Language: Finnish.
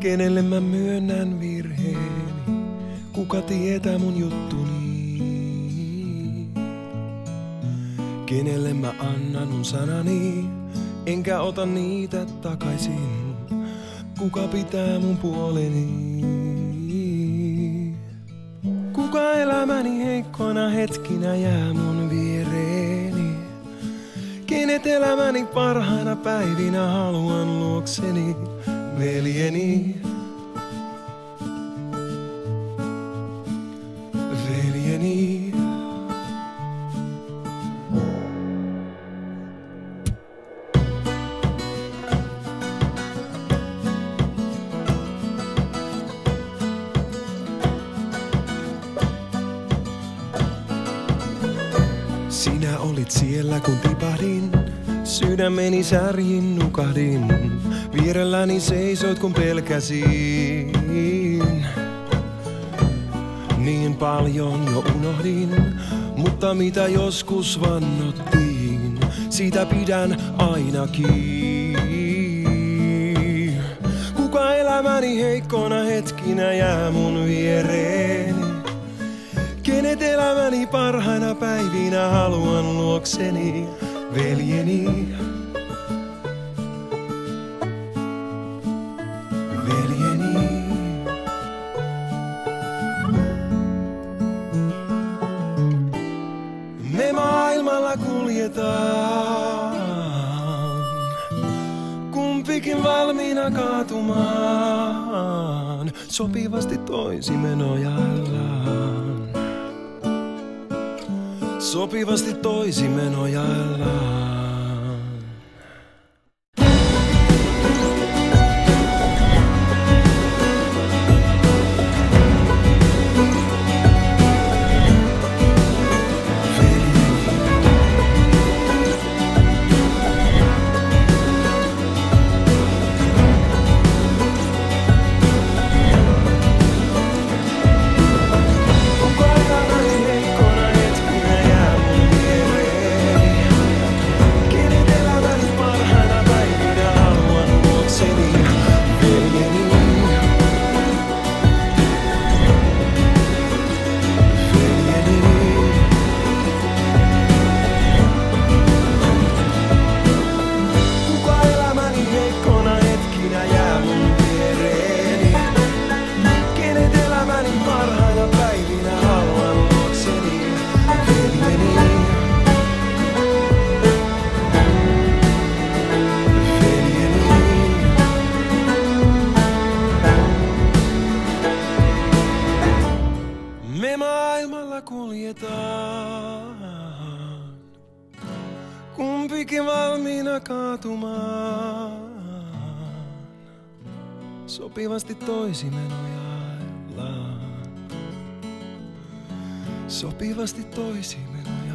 Kenelle mä myönnän virheeni, kuka tietää mun juttuni? Kenelle mä annan mun sanani, enkä ota niitä takaisin? Kuka pitää mun puoleni? Kuka elämäni heikkona hetkinä jää mun viereeni? Kenet elämäni parhaina päivinä haluan luokseni? Veljeni, veljeni. Sinä olit siellä kun tipahdin, sydämeni särjin nukahdin. Vierelläni seisoit kun pelkäsin. Niin paljon jo unohdin, mutta mitä joskus vannottiin, siitä pidän ainakin. Kuka elämäni heikkona hetkinä jää mun viereeni? Kenet elämäni parhaina päivinä haluan luokseni? Veljeni, veljeni. Me maailmalla kuljetaan, kumpikin valmiina kaatumaan, sopivasti toisimme nojaillaan. Sopivasti toisimme nojaillaan. Me maailmalla kuljetaan, kumpikin valmiina kaatumaan. Sopivasti toisimme nojaillaan. Sopivasti toisimme nojaillaan.